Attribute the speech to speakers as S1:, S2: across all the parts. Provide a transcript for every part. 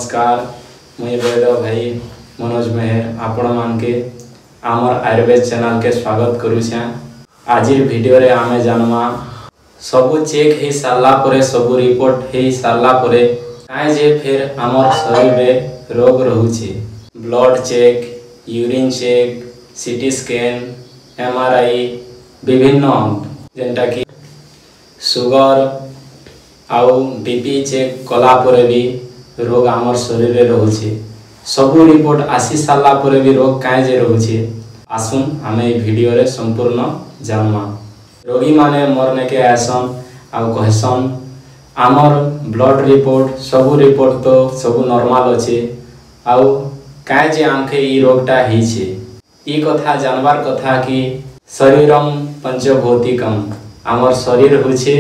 S1: नमस्कार मुई वैद भाई मनोज मेहर आपण मानके आमर आयुर्वेद चैनल के स्वागत करुछे। आज वीडियो रे आमे जानमा सबु चेक हो सारा परे सबु रिपोर्ट हो सारा परे काहे जे फिर आमर शरीर रे रोग रहुछि। Blood check, urine check, CT scan, MRI विभिन्न जेंटा कि सुगर आउ बीपी चेक कला परे भी रोग आमर शरीर रे रहुछि। सबु रिपोर्ट आसी सारा परे भी रोग काहे जे रहुछि आसुन हमें ए वीडियो रे संपूर्ण जानमा। रोगी माने मरने के आसन आउ कहसन आमर ब्लड रिपोर्ट सबु रिपोर्ट तो सबु नॉर्मल अछि आउ काहे जे आमके ई रोगटा हिछि। ई कथा जानबार कथा कि शरीरम पंचभौतिकम आमर शरीर होछि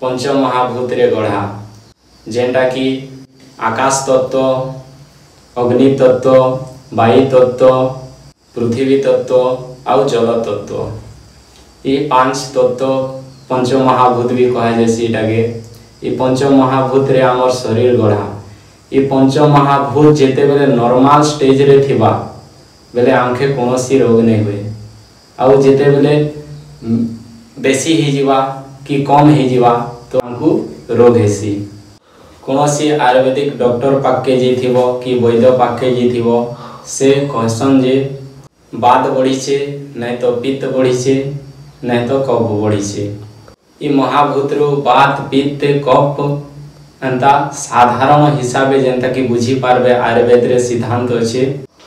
S1: पंच महाभूत रे गढ़ा जेंटा कि आकाश तत्व, अग्नि तत्व, वायु तत्व, पृथ्वी तत्व आउ जल तत्व। ये पांच तत्व पंच महाभूत भी कहा जैसी टाके ये पंच महाभूत रे आमर शरीर गढ़ा। ये पंच महाभूत जेते बेले नॉर्मल स्टेज रे थिबा बेले आमखे कोनोसी रोग नहीं हुए आउ जेते बेले बेसी ही जीवा कि कम ही जीवा तो हमको रोग हेसी। कोनोसी आयुर्वेदिक डॉक्टर पाके जेथिबो कि वैद्य पाके जेथिबो से कहसन जे बात बढ़ीचे नहीं तो पित्त बढ़ीचे नहीं तो कफ बढ़ीचे। ई महाभूत रो बात पित्त कफ अंता साधारण हिसाबे जेंता कि बुझी पारबे आयुर्वेद रे सिद्धांत अछि।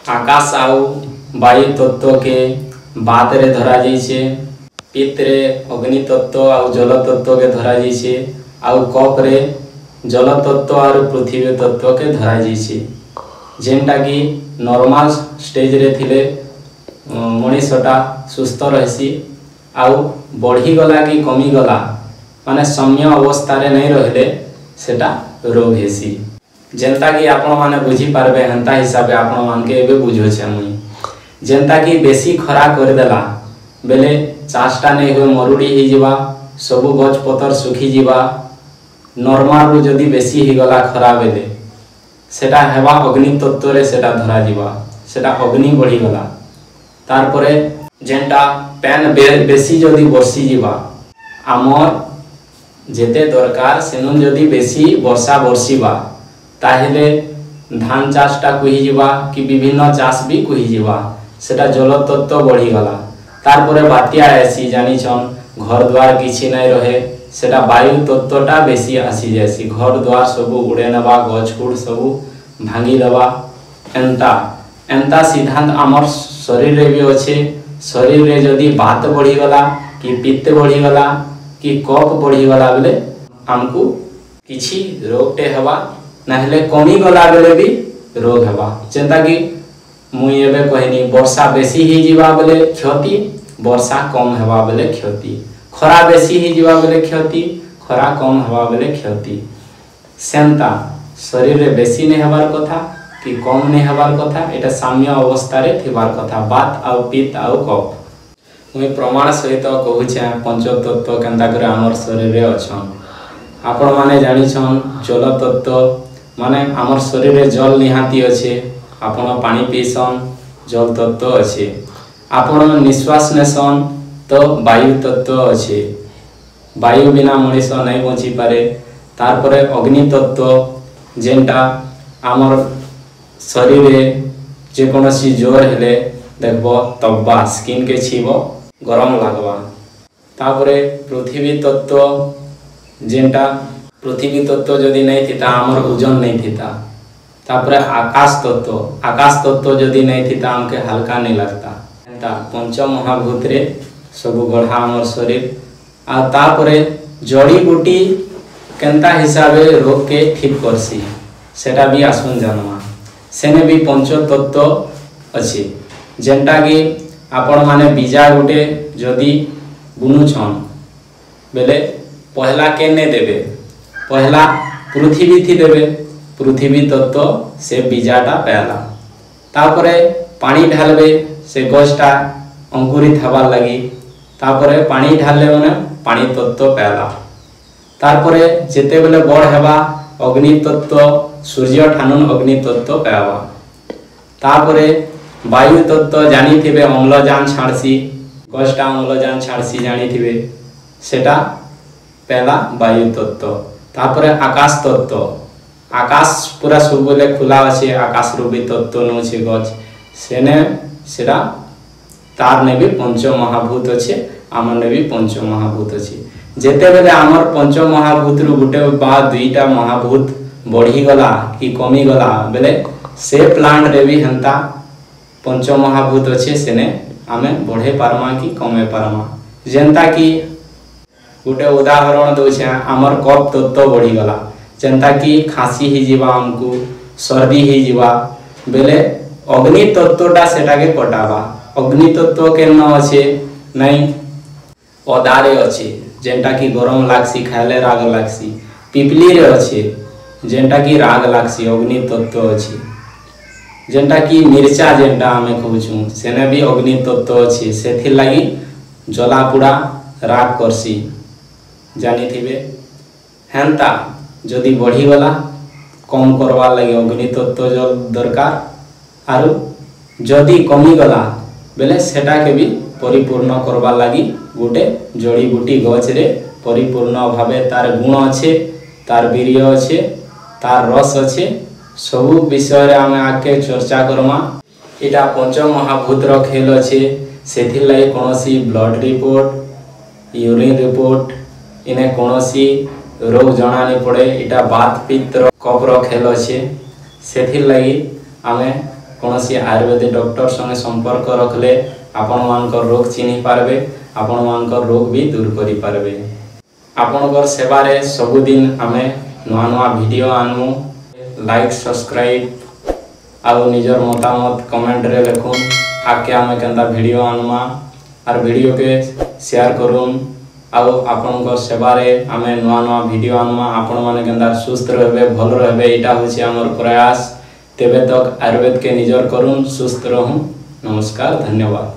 S1: आकाश आउ वायु तत्व के बात रे धरा जाइछे, पित्त रे अग्नि तत्व आउ जल तत्व के धरा जाइछे आउ कफ रे जल तत्व और पृथ्वी तत्व के धरा जाइछे। जेंटा कि नॉर्मल स्टेज रे थिले मनीषटा सुस्थ रहसी आउ बढ़ी गला कि कमी गला माने सम्य अवस्था रे नहीं रहले सेटा रोग हेसी। जेंता कि आपण माने बुझी पारबे हंता हिसाबे आपण मान के एबे बुझो छे मुई। जेंता कि बेसी खरा कर देला बेले चाषटा नहीं हुए मरुड़ी ही जीवा सबु गछ पतर सुखी जीवा। नॉर्मल रु जदी बेसी ही गला खरा बेले सेटा हेबा अग्नि तत्व रे सेटा धरा जीवा सेटा अग्नि बढ़ी गला। तार परे जेंटा पैन बेसी जदी बरसी जीवा आमर जेते दरकार सेनुन जदी बेसी वर्षा बरसीबा ताहेले धान चाषटा कुही जीवा कि विभिन्न चाष भी कुही जीवा सेटा जल तत्व बढ़ी गला। तार परे बात्या आसी जानी छन घर द्वार किछि नहीं रहे सेटा वायु तत्वटा बेसी आसी जासी। घर द्वार सब उड़े नबा गछकुड़ सब भांगी दबा एंता एंता सिद्धांत आमर शरीर रे भी अच्छे। शरीर रे जदी बात बढ़ी गला कि पित्त बढ़ी गला कि कफ बढ़ी गला बेले हमको किछि रोगटे हवा नहले कमी गला बेले भी रोग हवा। जेंता कि मुई एबे कहनी वर्षा बेसी ही जीवा बेले क्षति, वर्षा कम हवा बेले क्षति, खरा बेसी ही जीवा बेले क्षति, खरा कम हवा बेले क्षति। सेंता शरीर रे बेसी नहीं हबार कथा कि कम नहीं हबार कथा एटा साम्य अवस्था रे थिबार कथा। बात आउ पित्त आउ कफ मुई प्रमाण सहित कहूछे पंच तत्व केंता करे आमर शरीर रे अछन। आपण माने जानि छन जल तत्व माने आमर शरीर रे जल निहाती अछि। आपण पानी पीसन जल तत्व अछि। आपण निश्वास नेसन तो वायु तत्व अछि। वायु बिना मनीष नहीं बची पारे। तार परे अग्नि तत्व जेंटा आमर शरीर रे जे कोनोसी जोर हेले देखबो तब्बा स्किन के छीबो गरम लागबा। तापरे पृथ्वी तत्व जेंटा पृथ्वी तत्व जदी नहीं थिता आमर ओजन नहीं थिता। तापरे आकाश तत्व जदी नहीं थिता हमके हल्का नहीं लगता। एंता पंच महाभूत रे सब गढ़ा आमर शरीर आ तापरे जड़ी बूटी केंता हिसाबे रोग के ठीक करसी सेटा भी आसुन जानमा। सेने भी पंच तत्व अछि जेंटा कि आपण माने बीजा गुटे जदी बुनुछन बेले पहला केने देबे पहला पृथ्वी थी देबे पृथ्वी तत्व से बीजाटा पहला। तापरे पानी ढालबे से गछटा अंकुरित हबार लगी। तापरे पानी ढालले माने पानी तत्व पहला। तारपरे जेते बेले बड़ हेबा अग्नि तत्व सूर्य ठानुन अग्नि तत्व पावा। तापरे वायु तत्व जानी थिबे अम्लजान छाड़सी, गछटा अम्लजान छाड़सी जानी थिबे, सेटा पहला वायु तत्व। तापरे आकाश तत्व, आकाश पूरा सबले खुला अच्छे, आकाश रूपी तत्व नौछे गछ, सेने सेटा तार ने भी पंच महाभूत अच्छे, आमर ने भी पंच महाभूत अच्छे। जेते बेले आमर पंच महाभूत रु गुटे बा दुईटा महाभूत बढ़ी गला कि कमी गला बेले से प्लांट रे भी हंता पंच महाभूत अच्छे, सेने आमे बढ़े पारमा कि कमे पारमा। जेंता कि गोटे उदाहरण दौछे, आमर कफ तत्व बढ़ी गला, जेंता कि खांसी ही जीवा, हमको सर्दी ही जीवा बेले अग्नि तत्वटा सेटा के कटावा। अग्नि तत्व के न अच्छे नहीं अदारे अच्छे, जेंटा कि गरम लागसी, खाइले राग लागसी। पिपली रे अच्छे, जेंटा कि राग लागसी, अग्नि तत्व अच्छे। जेंटा कि मिर्चा जेंटा आमे कहूछु, सेने भी अग्नि तत्व अच्छे, सेथिर लागी जला पुड़ा राग करसी जानी थिबे। हेंता जदि बढ़ी गला कम करवा लगे अग्नि तत्व जल दरकार, आरु जदि कमी गला बेले सेटा के भी परिपूर्ण करवा लगी गोटे जड़ी बूटी गछ रे परिपूर्ण भावे तार गुण अच्छे, तार वीर्य अच्छे, तार रस अच्छे, सबु विषय रे आमे आके चर्चा करमा। इटा पंच महाभूत रो खेल अच्छे, सेथिर लागि कोनोसी ब्लड रिपोर्ट, यूरिन रिपोर्ट इने कोनोसी रोग जना नहीं पड़े। इटा बात पित्त रो कफ रो खेल अच्छे, सेथिर लागि आमे कोनोसी आयुर्वेदिक डॉक्टर संगे संपर्क रखले आपण मानकर रोग चिन्हि पारबे, आपण मानकर रोग भी दूर करि पारबे। आपनकर सेवा रे सबुदिन आमे नुआ नुआ वीडियो आनु। लाइक सब्सक्राइब आउ निजर मतामत कमेंट रे लिखुन, आके आमे केंता वीडियो आनुमा आर वीडियो के शेयर करूम। आउ आपनकर सेवा रे आमे नुआ नुआ वीडियो आनुमा, आपण माने केंता सुस्थ रहबे, भल रहबे, इटा होछि हमर प्रयास। तेबे तक आयुर्वेद के निजर करूँ, सुस्थ रहूँ। नमस्कार, धन्यवाद।